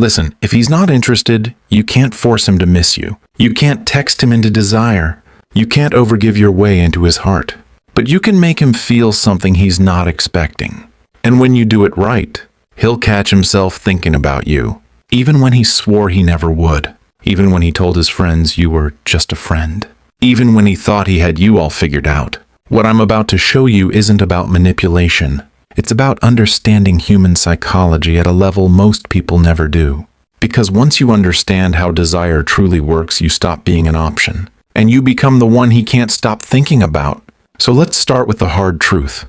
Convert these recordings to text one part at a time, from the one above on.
Listen, if he's not interested, you can't force him to miss you. You can't text him into desire. You can't overgive your way into his heart. But you can make him feel something he's not expecting. And when you do it right, he'll catch himself thinking about you, even when he swore he never would, even when he told his friends you were just a friend, even when he thought he had you all figured out. What I'm about to show you isn't about manipulation. It's about understanding human psychology at a level most people never do. Because once you understand how desire truly works, you stop being an option, and you become the one he can't stop thinking about. So let's start with the hard truth.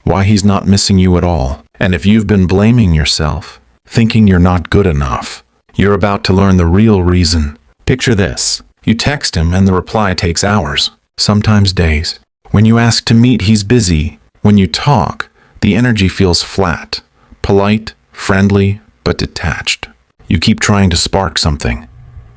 Why he's not missing you at all. And if you've been blaming yourself, thinking you're not good enough, you're about to learn the real reason. Picture this. You text him and the reply takes hours, sometimes days. When you ask to meet, he's busy. When you talk, the energy feels flat, polite, friendly, but detached. You keep trying to spark something.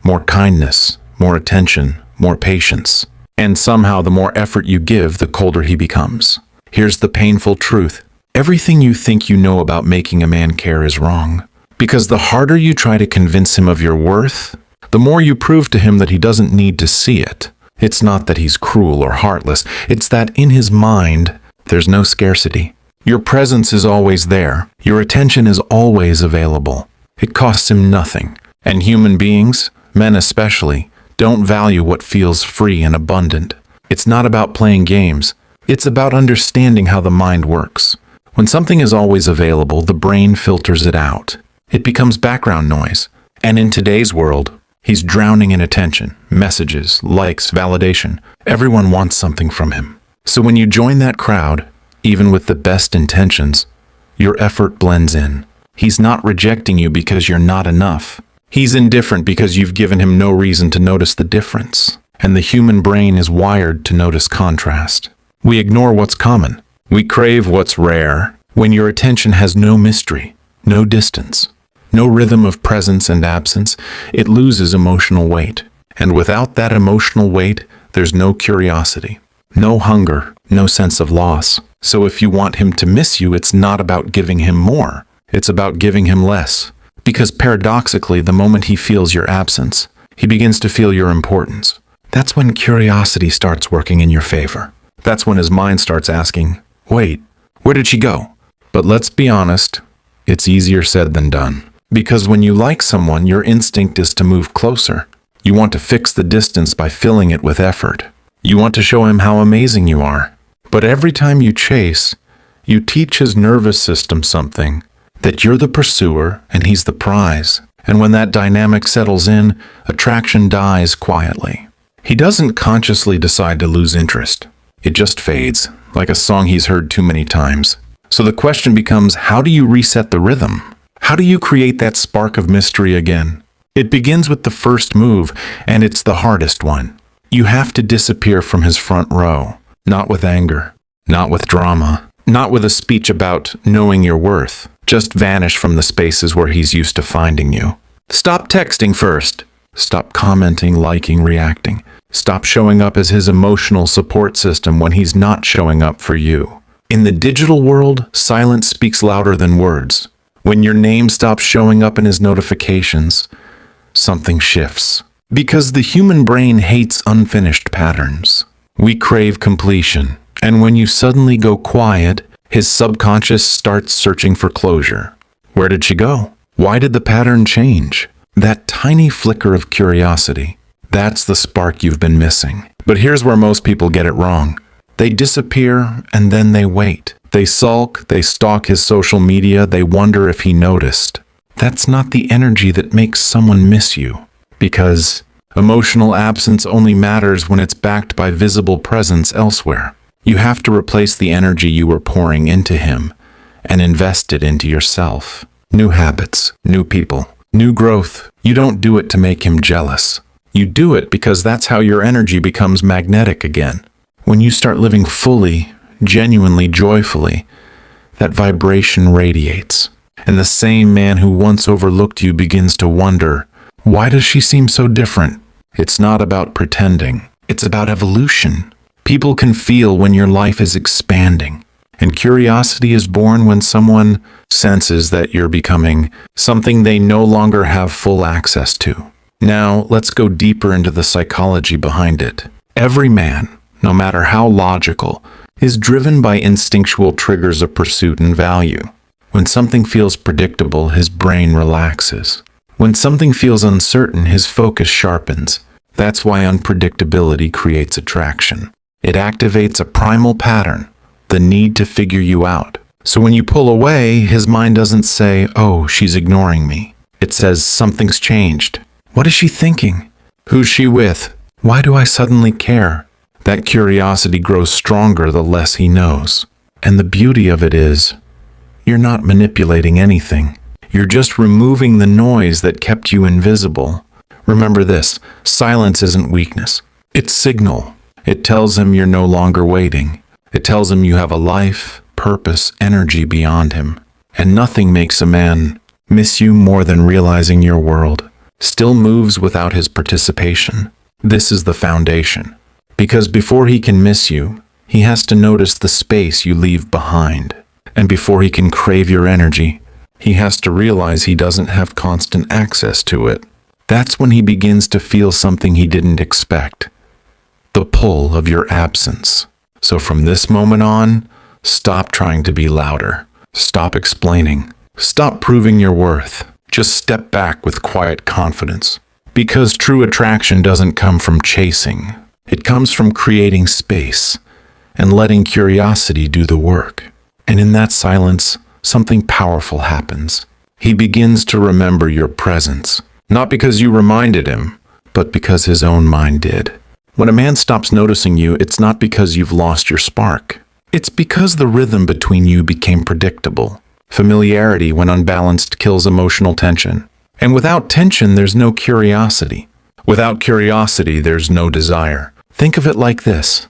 More kindness, more attention, more patience. And somehow the more effort you give, the colder he becomes. Here's the painful truth. Everything you think you know about making a man care is wrong. Because the harder you try to convince him of your worth, the more you prove to him that he doesn't need to see it. It's not that he's cruel or heartless. It's that in his mind, there's no scarcity. Your presence is always there. Your attention is always available. It costs him nothing. And human beings, men especially, don't value what feels free and abundant. It's not about playing games. It's about understanding how the mind works. When something is always available, the brain filters it out. It becomes background noise. And in today's world, he's drowning in attention, messages, likes, validation. Everyone wants something from him. So when you join that crowd, even with the best intentions, your effort blends in. He's not rejecting you because you're not enough. He's indifferent because you've given him no reason to notice the difference. And the human brain is wired to notice contrast. We ignore what's common. We crave what's rare. When your attention has no mystery, no distance, no rhythm of presence and absence, it loses emotional weight. And without that emotional weight, there's no curiosity, no hunger, no sense of loss. So if you want him to miss you, it's not about giving him more. It's about giving him less. Because paradoxically, the moment he feels your absence, he begins to feel your importance. That's when curiosity starts working in your favor. That's when his mind starts asking, wait, where did she go? But let's be honest, it's easier said than done. Because when you like someone, your instinct is to move closer. You want to fix the distance by filling it with effort. You want to show him how amazing you are. But every time you chase, you teach his nervous system something, that you're the pursuer and he's the prize. And when that dynamic settles in, attraction dies quietly. He doesn't consciously decide to lose interest. It just fades, like a song he's heard too many times. So the question becomes, how do you reset the rhythm? How do you create that spark of mystery again? It begins with the first move, and it's the hardest one. You have to disappear from his front row, not with anger, not with drama, not with a speech about knowing your worth. Just vanish from the spaces where he's used to finding you. Stop texting first. Stop commenting, liking, reacting. Stop showing up as his emotional support system when he's not showing up for you. In the digital world, silence speaks louder than words. When your name stops showing up in his notifications, something shifts. Because the human brain hates unfinished patterns. We crave completion. And when you suddenly go quiet, his subconscious starts searching for closure. Where did she go? Why did the pattern change? That tiny flicker of curiosity. That's the spark you've been missing. But here's where most people get it wrong. They disappear and then they wait. They sulk, they stalk his social media, they wonder if he noticed. That's not the energy that makes someone miss you. Because emotional absence only matters when it's backed by visible presence elsewhere. You have to replace the energy you were pouring into him and invest it into yourself. New habits, new people, new growth. You don't do it to make him jealous. You do it because that's how your energy becomes magnetic again. When you start living fully, genuinely, joyfully, that vibration radiates. And the same man who once overlooked you begins to wonder, why does she seem so different? It's not about pretending. It's about evolution. People can feel when your life is expanding. And curiosity is born when someone senses that you're becoming something they no longer have full access to. Now, let's go deeper into the psychology behind it. Every man, no matter how logical, is driven by instinctual triggers of pursuit and value. When something feels predictable, his brain relaxes. When something feels uncertain, his focus sharpens. That's why unpredictability creates attraction. It activates a primal pattern, the need to figure you out. So when you pull away, his mind doesn't say, "Oh, she's ignoring me." It says, "Something's changed. What is she thinking? Who's she with? Why do I suddenly care?" That curiosity grows stronger the less he knows. And the beauty of it is, you're not manipulating anything. You're just removing the noise that kept you invisible. Remember this, silence isn't weakness. It's signal. It tells him you're no longer waiting. It tells him you have a life, purpose, energy beyond him. And nothing makes a man miss you more than realizing your world still moves without his participation. This is the foundation. Because before he can miss you, he has to notice the space you leave behind. And before he can crave your energy, he has to realize he doesn't have constant access to it. That's when he begins to feel something he didn't expect. The pull of your absence. So from this moment on, stop trying to be louder. Stop explaining. Stop proving your worth. Just step back with quiet confidence. Because true attraction doesn't come from chasing. It comes from creating space and letting curiosity do the work. And in that silence, something powerful happens. He begins to remember your presence. Not because you reminded him, but because his own mind did. When a man stops noticing you, it's not because you've lost your spark. It's because the rhythm between you became predictable. Familiarity, when unbalanced, kills emotional tension. And without tension, there's no curiosity. Without curiosity, there's no desire. Think of it like this.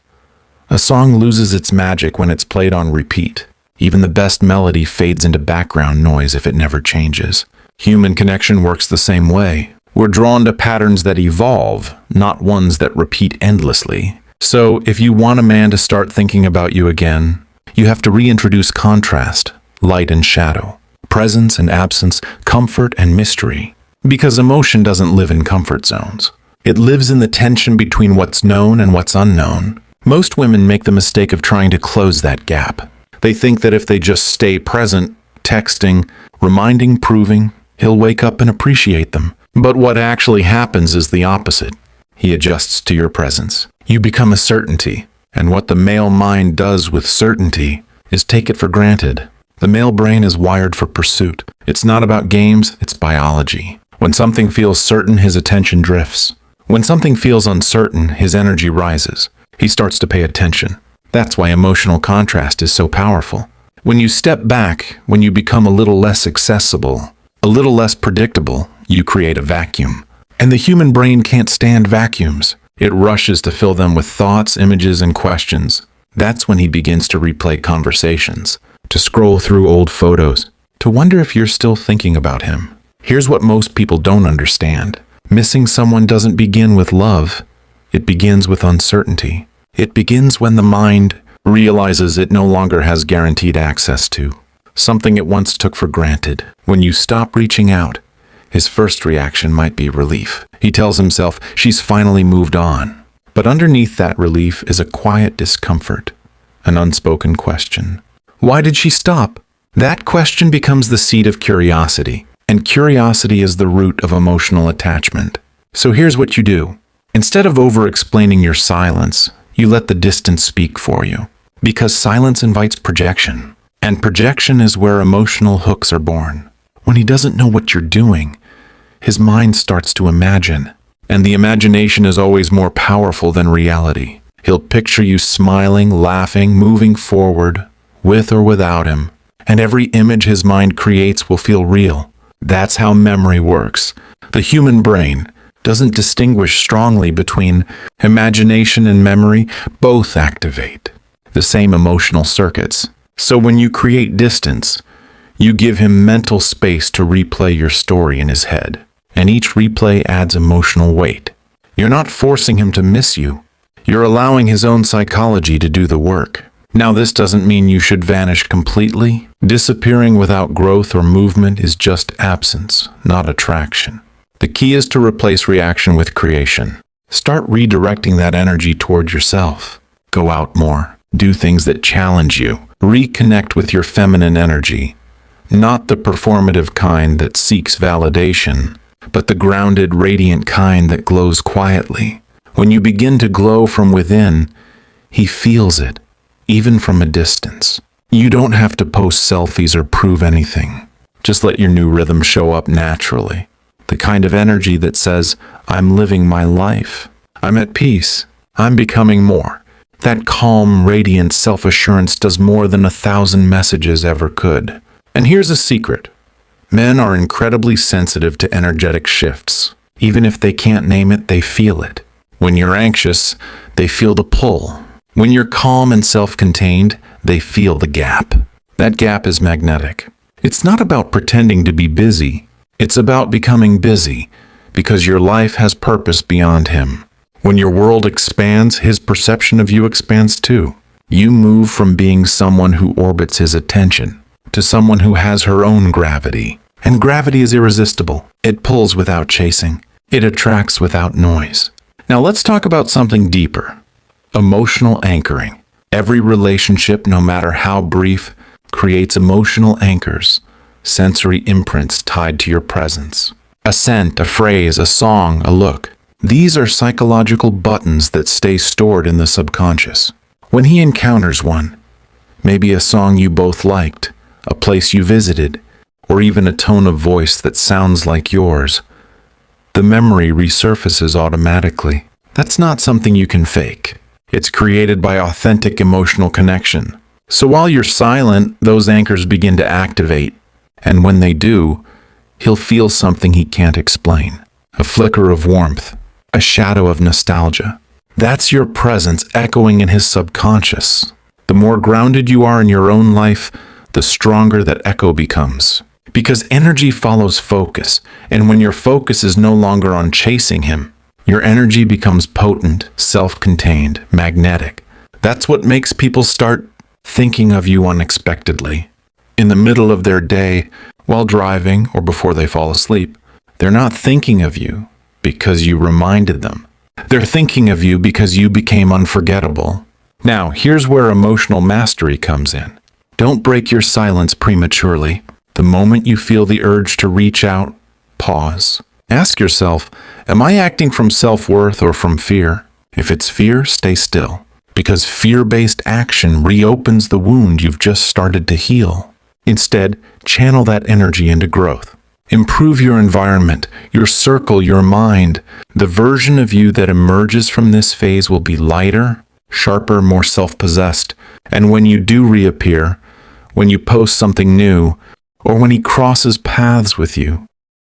A song loses its magic when it's played on repeat. Even the best melody fades into background noise if it never changes. Human connection works the same way. We're drawn to patterns that evolve, not ones that repeat endlessly. So, if you want a man to start thinking about you again, you have to reintroduce contrast, light and shadow, presence and absence, comfort and mystery. Because emotion doesn't live in comfort zones. It lives in the tension between what's known and what's unknown. Most women make the mistake of trying to close that gap. They think that if they just stay present, texting, reminding, proving, he'll wake up and appreciate them. But what actually happens is the opposite. He adjusts to your presence. You become a certainty. And what the male mind does with certainty is take it for granted. The male brain is wired for pursuit. It's not about games, it's biology. When something feels certain, his attention drifts. When something feels uncertain, his energy rises. He starts to pay attention. That's why emotional contrast is so powerful. When you step back, when you become a little less accessible, a little less predictable, you create a vacuum. And the human brain can't stand vacuums. It rushes to fill them with thoughts, images, and questions. That's when he begins to replay conversations, to scroll through old photos, to wonder if you're still thinking about him. Here's what most people don't understand. Missing someone doesn't begin with love. It begins with uncertainty. It begins when the mind realizes it no longer has guaranteed access to something it once took for granted. When you stop reaching out, his first reaction might be relief. He tells himself, she's finally moved on. But underneath that relief is a quiet discomfort, an unspoken question. Why did she stop? That question becomes the seed of curiosity, and curiosity is the root of emotional attachment. So here's what you do. Instead of over-explaining your silence, you let the distance speak for you. Because silence invites projection, and projection is where emotional hooks are born. When he doesn't know what you're doing, his mind starts to imagine, and the imagination is always more powerful than reality. He'll picture you smiling, laughing, moving forward, with or without him, and every image his mind creates will feel real. That's how memory works. The human brain doesn't distinguish strongly between imagination and memory. Both activate the same emotional circuits. So when you create distance, you give him mental space to replay your story in his head. And each replay adds emotional weight. You're not forcing him to miss you. You're allowing his own psychology to do the work. Now, this doesn't mean you should vanish completely. Disappearing without growth or movement is just absence, not attraction. The key is to replace reaction with creation. Start redirecting that energy toward yourself. Go out more. Do things that challenge you. Reconnect with your feminine energy. Not the performative kind that seeks validation, but the grounded, radiant kind that glows quietly. When you begin to glow from within, he feels it, even from a distance. You don't have to post selfies or prove anything. Just let your new rhythm show up naturally. The kind of energy that says, I'm living my life. I'm at peace. I'm becoming more. That calm, radiant self-assurance does more than 1,000 messages ever could. And here's a secret. Men are incredibly sensitive to energetic shifts. Even if they can't name it, they feel it. When you're anxious, they feel the pull. When you're calm and self-contained, they feel the gap. That gap is magnetic. It's not about pretending to be busy. It's about becoming busy, because your life has purpose beyond him. When your world expands, his perception of you expands too. You move from being someone who orbits his attention to someone who has her own gravity. And gravity is irresistible. It pulls without chasing. It attracts without noise. Now let's talk about something deeper. Emotional anchoring. Every relationship, no matter how brief, creates emotional anchors, sensory imprints tied to your presence. A scent, a phrase, a song, a look. These are psychological buttons that stay stored in the subconscious. When he encounters one, maybe a song you both liked, a place you visited, or even a tone of voice that sounds like yours, the memory resurfaces automatically. That's not something you can fake. It's created by authentic emotional connection. So while you're silent, those anchors begin to activate. And when they do, he'll feel something he can't explain. A flicker of warmth, a shadow of nostalgia. That's your presence echoing in his subconscious. The more grounded you are in your own life, the stronger that echo becomes. Because energy follows focus, and when your focus is no longer on chasing him, your energy becomes potent, self-contained, magnetic. That's what makes people start thinking of you unexpectedly. In the middle of their day, while driving or before they fall asleep, they're not thinking of you because you reminded them. They're thinking of you because you became unforgettable. Now, here's where emotional mastery comes in. Don't break your silence prematurely. The moment you feel the urge to reach out, pause. Ask yourself, am I acting from self-worth or from fear? If it's fear, stay still. Because fear-based action reopens the wound you've just started to heal. Instead, channel that energy into growth. Improve your environment, your circle, your mind. The version of you that emerges from this phase will be lighter, sharper, more self-possessed. And when you do reappear, when you post something new, or when he crosses paths with you,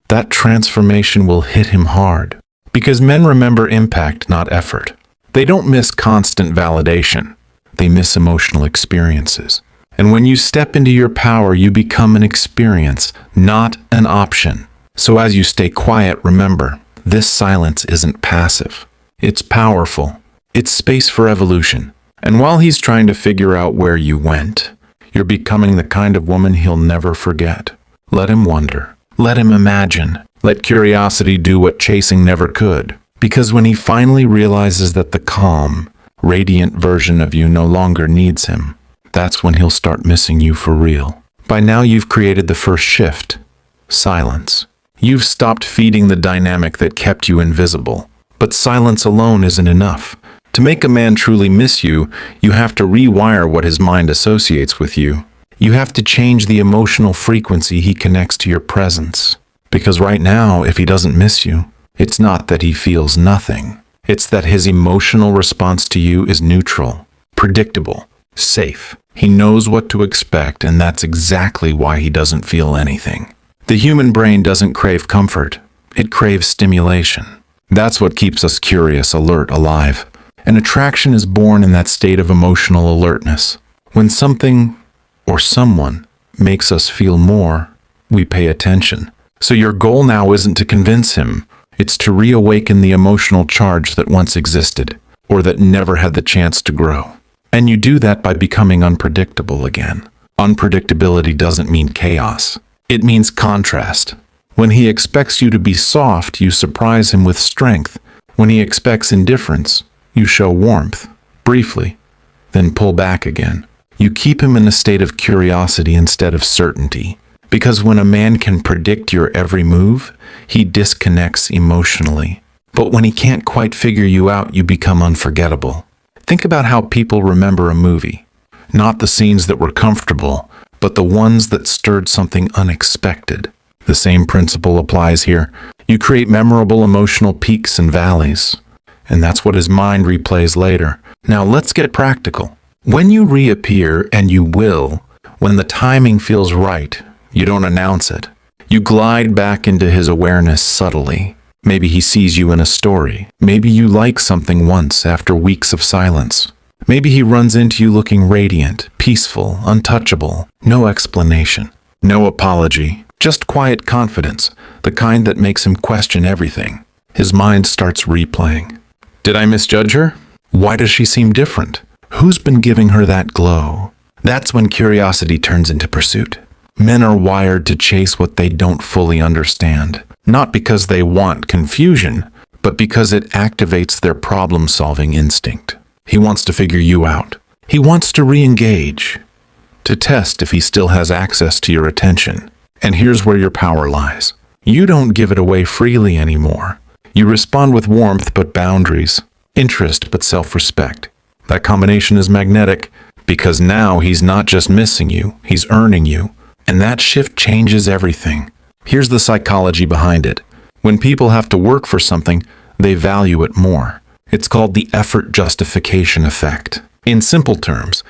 that transformation will hit him hard. Because men remember impact, not effort. They don't miss constant validation. They miss emotional experiences. And when you step into your power, you become an experience, not an option. So as you stay quiet, remember, this silence isn't passive. It's powerful. It's space for evolution. And while he's trying to figure out where you went, you're becoming the kind of woman he'll never forget. Let him wonder. Let him imagine. Let curiosity do what chasing never could. Because when he finally realizes that the calm, radiant version of you no longer needs him, that's when he'll start missing you for real. By now you've created the first shift. Silence. You've stopped feeding the dynamic that kept you invisible. But silence alone isn't enough. To make a man truly miss you, you have to rewire what his mind associates with you. You have to change the emotional frequency he connects to your presence. Because right now, if he doesn't miss you, it's not that he feels nothing. It's that his emotional response to you is neutral, predictable, safe. He knows what to expect, and that's exactly why he doesn't feel anything. The human brain doesn't crave comfort. It craves stimulation. That's what keeps us curious, alert, alive. And attraction is born in that state of emotional alertness. When something or someone makes us feel more, we pay attention. So your goal now isn't to convince him. It's to reawaken the emotional charge that once existed, or that never had the chance to grow. And you do that by becoming unpredictable again. Unpredictability doesn't mean chaos. It means contrast. When he expects you to be soft, you surprise him with strength. When he expects indifference, you show warmth, briefly, then pull back again. You keep him in a state of curiosity instead of certainty. Because when a man can predict your every move, he disconnects emotionally. But when he can't quite figure you out, you become unforgettable. Think about how people remember a movie. Not the scenes that were comfortable, but the ones that stirred something unexpected. The same principle applies here. You create memorable emotional peaks and valleys, and that's what his mind replays later. Now let's get practical. When you reappear, and you will, when the timing feels right, you don't announce it. You glide back into his awareness subtly. Maybe he sees you in a story. Maybe you like something once after weeks of silence. Maybe he runs into you looking radiant, peaceful, untouchable. No explanation, no apology, just quiet confidence, the kind that makes him question everything. His mind starts replaying. Did I misjudge her? Why does she seem different? Who's been giving her that glow? That's when curiosity turns into pursuit. Men are wired to chase what they don't fully understand, not because they want confusion, but because it activates their problem-solving instinct. He wants to figure you out. He wants to re-engage, to test if he still has access to your attention. And here's where your power lies. You don't give it away freely anymore. You respond with warmth but boundaries, interest but self-respect. That combination is magnetic because now he's not just missing you, he's earning you. And that shift changes everything. Here's the psychology behind it. When people have to work for something, they value it more. It's called the effort justification effect. In simple terms,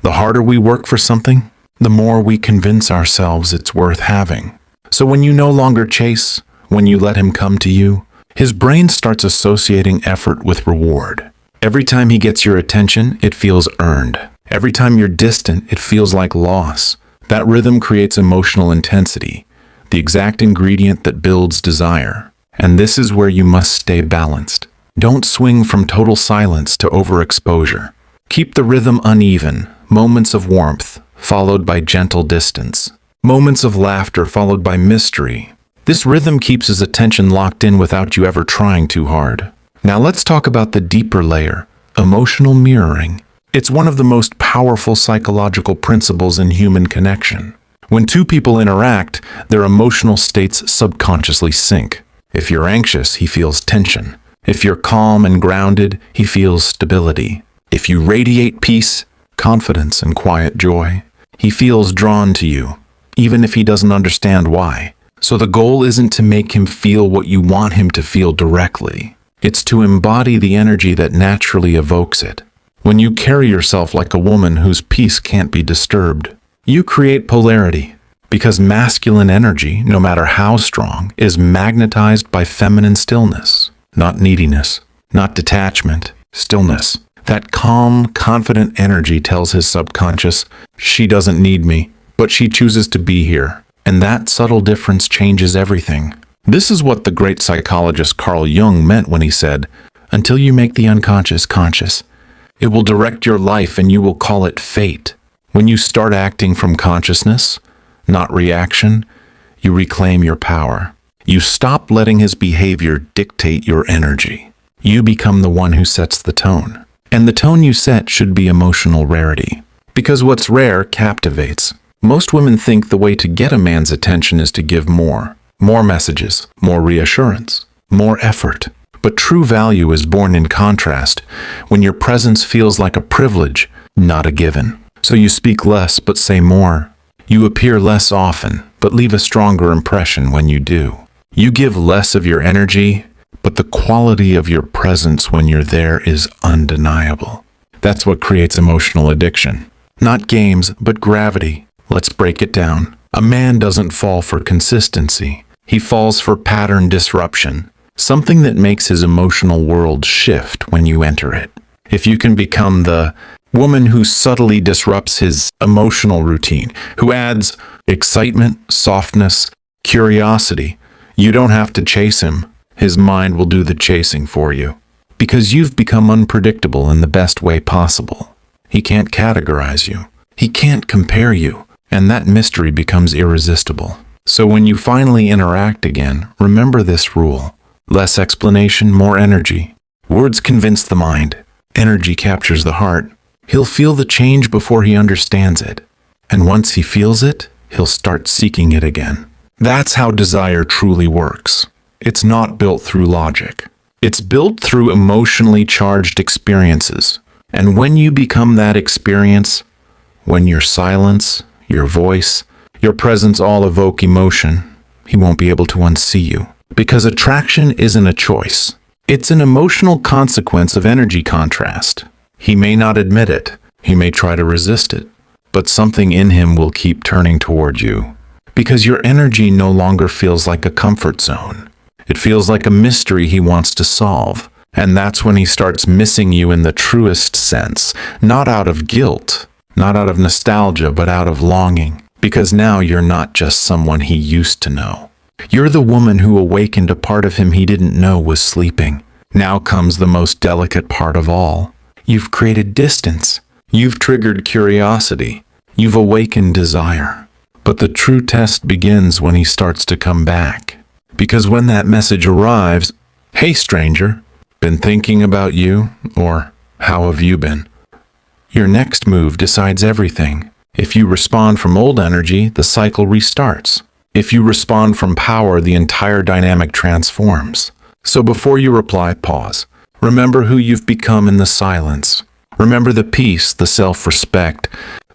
the harder we work for something, the more we convince ourselves it's worth having. So when you no longer chase, when you let him come to you, his brain starts associating effort with reward. Every time he gets your attention, it feels earned. Every time you're distant, it feels like loss. That rhythm creates emotional intensity, the exact ingredient that builds desire. And this is where you must stay balanced. Don't swing from total silence to overexposure. Keep the rhythm uneven, moments of warmth, followed by gentle distance. Moments of laughter followed by mystery. This rhythm keeps his attention locked in without you ever trying too hard. Now let's talk about the deeper layer, emotional mirroring. It's one of the most powerful psychological principles in human connection. When two people interact, their emotional states subconsciously sync. If you're anxious, he feels tension. If you're calm and grounded, he feels stability. If you radiate peace, confidence, and quiet joy, he feels drawn to you, even if he doesn't understand why. So the goal isn't to make him feel what you want him to feel directly. It's to embody the energy that naturally evokes it. When you carry yourself like a woman whose peace can't be disturbed, you create polarity, because masculine energy, no matter how strong, is magnetized by feminine stillness, not neediness, not detachment, stillness. That calm, confident energy tells his subconscious, she doesn't need me, but she chooses to be here. And that subtle difference changes everything. This is what the great psychologist Carl Jung meant when he said, until you make the unconscious conscious, it will direct your life and you will call it fate. When you start acting from consciousness, not reaction, you reclaim your power. You stop letting his behavior dictate your energy. You become the one who sets the tone. And the tone you set should be emotional rarity. Because what's rare captivates. Most women think the way to get a man's attention is to give more. More messages, more reassurance, more effort. But true value is born in contrast, when your presence feels like a privilege, not a given. So you speak less but say more. You appear less often, but leave a stronger impression when you do. You give less of your energy, but the quality of your presence when you're there is undeniable. That's what creates emotional addiction. Not games, but gravity. Let's break it down. A man doesn't fall for consistency. He falls for pattern disruption. Something that makes his emotional world shift when you enter it. If you can become the woman who subtly disrupts his emotional routine, who adds excitement, softness, curiosity, you don't have to chase him. His mind will do the chasing for you. Because you've become unpredictable in the best way possible. He can't categorize you. He can't compare you. And that mystery becomes irresistible. So when you finally interact again, remember this rule. Less explanation, more energy. Words convince the mind. Energy captures the heart. He'll feel the change before he understands it. And once he feels it, he'll start seeking it again. That's how desire truly works. It's not built through logic. It's built through emotionally charged experiences. And when you become that experience, when your silence, your voice, your presence all evoke emotion, he won't be able to unsee you. Because attraction isn't a choice. It's an emotional consequence of energy contrast. He may not admit it. He may try to resist it. But something in him will keep turning toward you. Because your energy no longer feels like a comfort zone. It feels like a mystery he wants to solve. And that's when he starts missing you in the truest sense. Not out of guilt, not out of nostalgia, but out of longing. Because now you're not just someone he used to know. You're the woman who awakened a part of him he didn't know was sleeping. Now comes the most delicate part of all. You've created distance. You've triggered curiosity. You've awakened desire. But the true test begins when he starts to come back. Because when that message arrives, "Hey stranger, been thinking about you," or "How have you been?" Your next move decides everything. If you respond from old energy, the cycle restarts. If you respond from power, the entire dynamic transforms. So before you reply, pause. Remember who you've become in the silence. Remember the peace, the self-respect,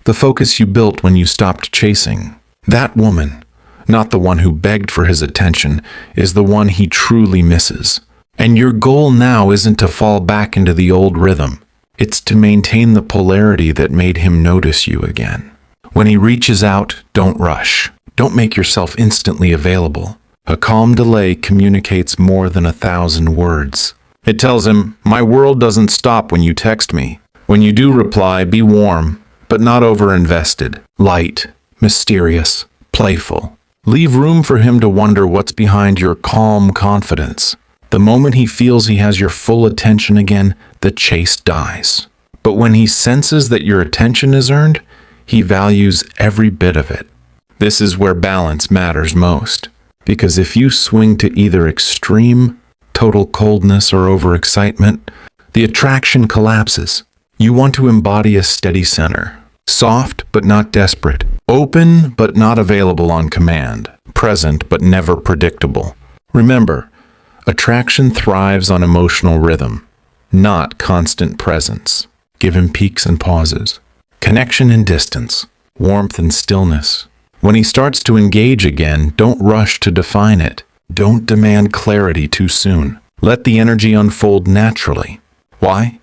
the focus you built when you stopped chasing. That woman, not the one who begged for his attention, is the one he truly misses. And your goal now isn't to fall back into the old rhythm. It's to maintain the polarity that made him notice you again. When he reaches out, don't rush. Don't make yourself instantly available. A calm delay communicates more than 1,000 words. It tells him, "My world doesn't stop when you text me." When you do reply, be warm, but not over-invested. Light, mysterious, playful. Leave room for him to wonder what's behind your calm confidence. The moment he feels he has your full attention again, the chase dies. But when he senses that your attention is earned, he values every bit of it. This is where balance matters most. Because if you swing to either extreme, total coldness or overexcitement, the attraction collapses. You want to embody a steady center. Soft but not desperate. Open but not available on command. Present but never predictable. Remember, attraction thrives on emotional rhythm, not constant presence. Give him peaks and pauses. Connection and distance. Warmth and stillness. When he starts to engage again, don't rush to define it. Don't demand clarity too soon. Let the energy unfold naturally. Why?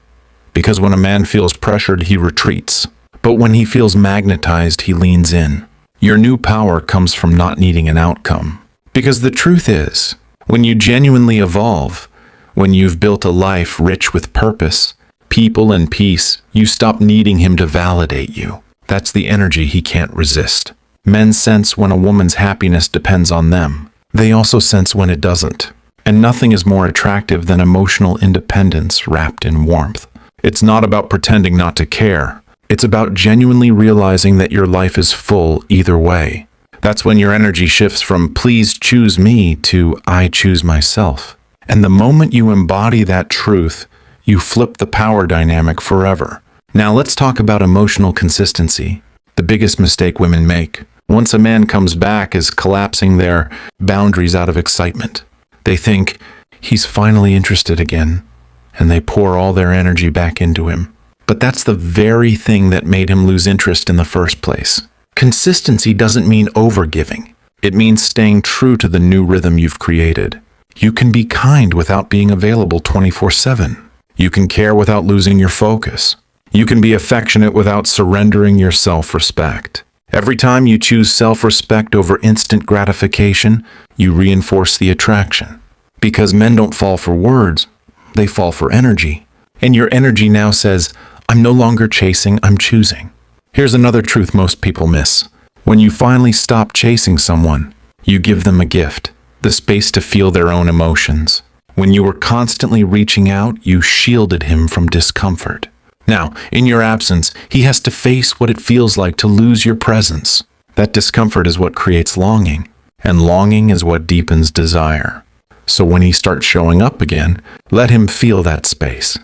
Because when a man feels pressured, he retreats. But when he feels magnetized, he leans in. Your new power comes from not needing an outcome. Because the truth is, when you genuinely evolve, when you've built a life rich with purpose, people, and peace, you stop needing him to validate you. That's the energy he can't resist. Men sense when a woman's happiness depends on them. They also sense when it doesn't. And nothing is more attractive than emotional independence wrapped in warmth. It's not about pretending not to care. It's about genuinely realizing that your life is full either way. That's when your energy shifts from "please choose me" to "I choose myself." And the moment you embody that truth, you flip the power dynamic forever. Now let's talk about emotional consistency. The biggest mistake women make. Once a man comes back is collapsing their boundaries out of excitement. They think, he's finally interested again, and they pour all their energy back into him. But that's the very thing that made him lose interest in the first place. Consistency doesn't mean overgiving. It means staying true to the new rhythm you've created. You can be kind without being available 24/7. You can care without losing your focus. You can be affectionate without surrendering your self-respect. Every time you choose self-respect over instant gratification, you reinforce the attraction. Because men don't fall for words, they fall for energy. And your energy now says, "I'm no longer chasing, I'm choosing." Here's another truth most people miss. When you finally stop chasing someone, you give them a gift, the space to feel their own emotions. When you were constantly reaching out, you shielded him from discomfort. Now, in your absence, he has to face what it feels like to lose your presence. That discomfort is what creates longing, and longing is what deepens desire. So when he starts showing up again, let him feel that space.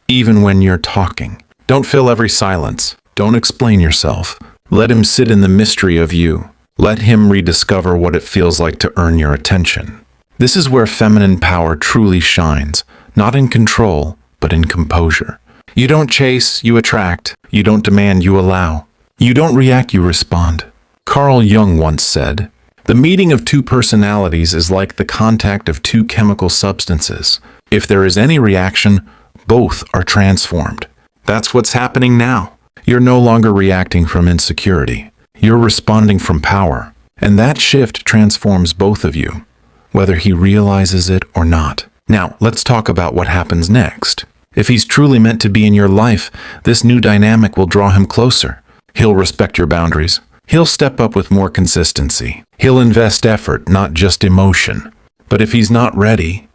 Even when you're talking, don't fill every silence. Don't explain yourself. Let him sit in the mystery of you. Let him rediscover what it feels like to earn your attention. This is where feminine power truly shines, not in control, but in composure. You don't chase, you attract. You don't demand, you allow. You don't react, you respond. Carl Jung once said, "The meeting of two personalities is like the contact of two chemical substances. If there is any reaction, both are transformed." That's what's happening now. You're no longer reacting from insecurity. You're responding from power. And that shift transforms both of you, whether he realizes it or not. Now, let's talk about what happens next. If he's truly meant to be in your life, this new dynamic will draw him closer. He'll respect your boundaries. He'll step up with more consistency. He'll invest effort, not just emotion. But if he's not ready,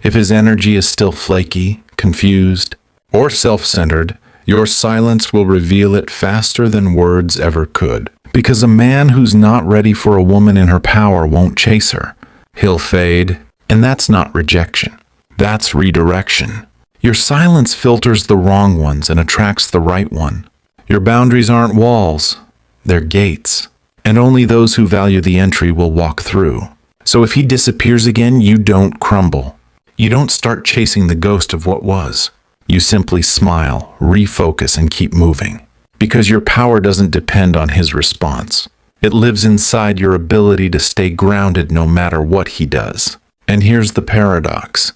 if his energy is still flaky, confused, or self-centered, your silence will reveal it faster than words ever could. Because a man who's not ready for a woman in her power won't chase her. He'll fade, and that's not rejection. That's redirection. Your silence filters the wrong ones and attracts the right one. Your boundaries aren't walls, they're gates. And only those who value the entry will walk through. So if he disappears again, you don't crumble. You don't start chasing the ghost of what was. You simply smile, refocus, and keep moving. Because your power doesn't depend on his response. It lives inside your ability to stay grounded no matter what he does. And here's the paradox.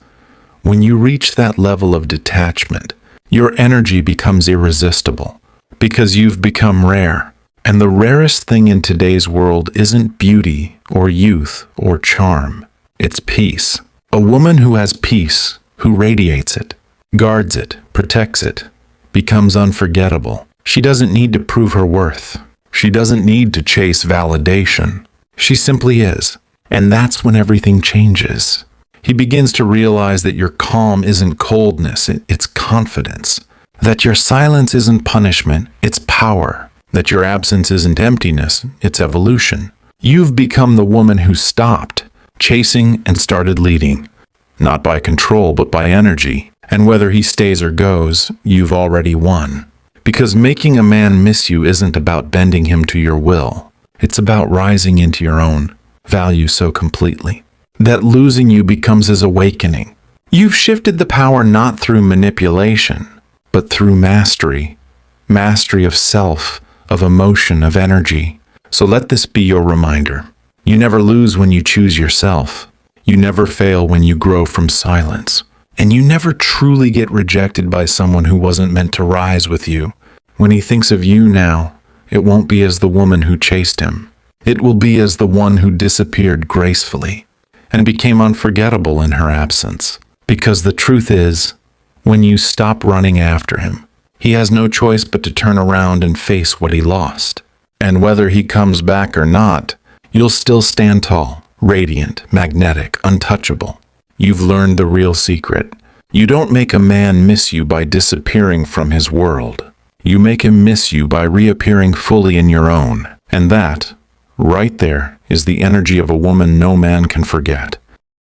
When you reach that level of detachment, your energy becomes irresistible. Because you've become rare. And the rarest thing in today's world isn't beauty or youth or charm. It's peace. A woman who has peace, who radiates it, guards it, protects it, becomes unforgettable. She doesn't need to prove her worth. She doesn't need to chase validation. She simply is. And that's when everything changes. He begins to realize that your calm isn't coldness, it's confidence. That your silence isn't punishment, it's power. That your absence isn't emptiness, it's evolution. You've become the woman who stopped chasing and started leading. Not by control, but by energy. And whether he stays or goes, you've already won. Because making a man miss you isn't about bending him to your will. It's about rising into your own value so completely that losing you becomes his awakening. You've shifted the power not through manipulation, but through mastery. Mastery of self, of emotion, of energy. So let this be your reminder. You never lose when you choose yourself. You never fail when you grow from silence. And you never truly get rejected by someone who wasn't meant to rise with you. When he thinks of you now, it won't be as the woman who chased him. It will be as the one who disappeared gracefully and became unforgettable in her absence. Because the truth is, when you stop running after him, he has no choice but to turn around and face what he lost. And whether he comes back or not, you'll still stand tall, radiant, magnetic, untouchable. You've learned the real secret. You don't make a man miss you by disappearing from his world. You make him miss you by reappearing fully in your own. And that, right there, is the energy of a woman no man can forget.